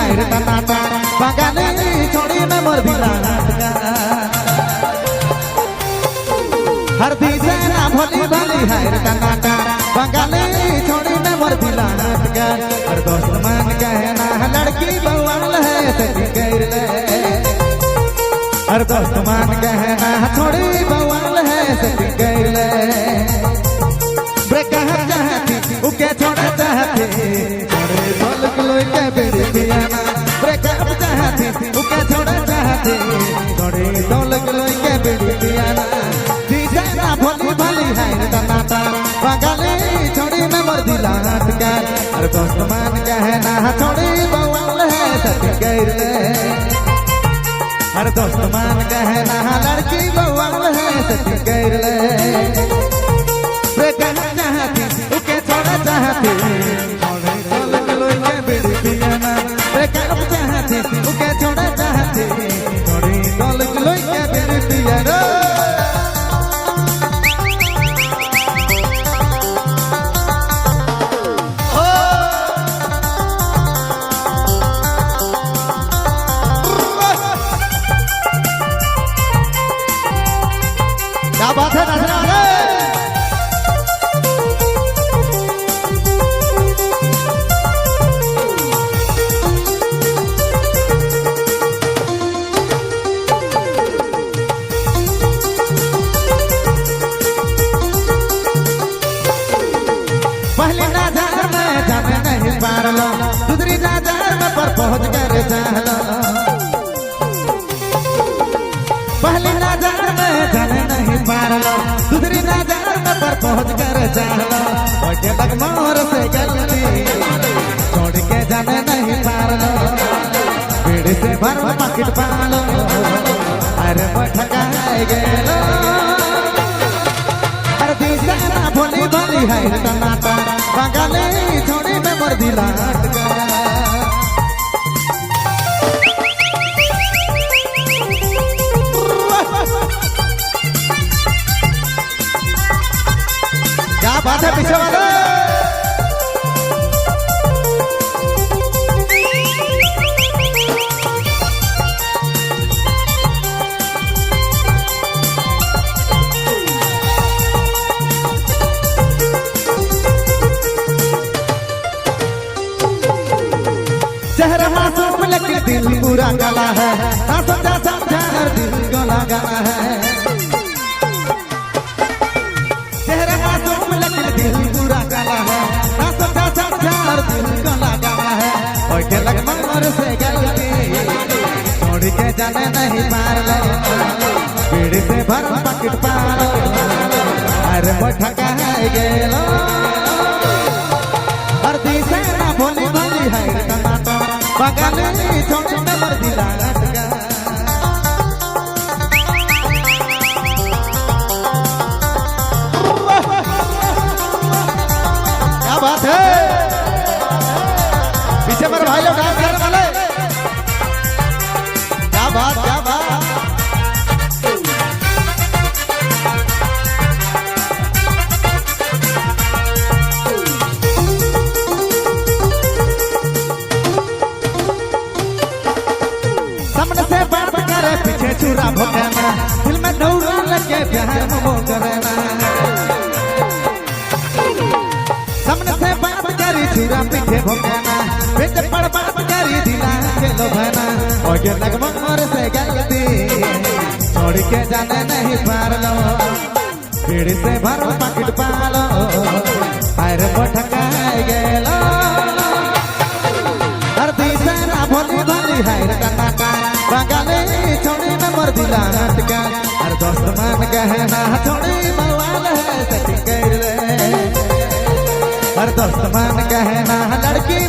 हाय रे टनाटा बंगाली छोड़ी में मोर दिला हर दिशा ना भोली भाली हाय रे टनाटा बंगाली छोड़ी में मोर दिला हर दोस्त मान कहना लड़की बवाल है सती कर ले हर दोस्त मान कहना छोड़ी बवाल है सती कर ले ब्रेक चाहती उके छोड़ा चाहती छोड़े बोल लोई के बेड़ी पियाना ब्रेक चाहती उके छोड़ा चाहती छोड़े बोल लोई के बेड़ी पियाना दीजा ना भोली भाली है टनाटा बंगाली छोड़ी में मोर दिला का हर दोस्त मान कहना छोड़ी बवाल है सती कर ले हर दोस्त मान कहना लड़की बवाल है सती कर ले चाहती उके छोड़ा चाहती छोड़े बोल लोई के बेड़ी पियाना चाहती उके छोड़ा चाहती छोड़ी बोल लोई के बेड़ी पियाना क्या बात है नाचने वाले पहली नजर में जाने नहीं पारलो दूसरी नजर में पर पहुंच कर चाहलो पहली नजर में जाने नहीं पारलो दूसरी नजर में पर पहुंच कर चाहलो ओके लग मोर से गलती छोड़ के जाने नहीं पारलो बीड़ी से भर पकड़ पालो अरे भटका गेलो हर दिशा ना भोली भाली है टनाटा बंगाली छोड़ी में मोर दिला क्या बात है पीछे वाले चेहरा मासूम लेकिन दिल पूरा काला है ना समझा समझा हर दिल को लगाना है चेहरा मासूम लेकिन दिल पूरा काला है ना समझा समझा हर दिल को लगाना है और के लग मोर से गलती छोड़ के जाने नहीं पार लो बीड़ी से भर पकड़ पालो अरे भटका गेलो हर दिशा ना भोली भाली है टनाटा बंगाली छोड़ी में मोर दिला क्या बात है पीछे पर भाई लोग डांस करने वाले क्या बात सामने से बात करे पीछे छुरा भोगना दिल में दौड़ा लगे प्यार में वो करना सामने से बात करी छुरा पीछे भोगना पीछे पड़ बात करी दिला के लोभना और ये लग मोर से गलती छोड़ के जाने नहीं पार लो बीड़ी से भर पकड़ पालो पैर भटका गेलो हर दिशा ना भोली भाली है टनाटा बंगाली छोड़ी में मोर दिला हर दोस्त मान कहना छोड़ी बवाल है सती कर ले हर दोस्त मान कहना लड़की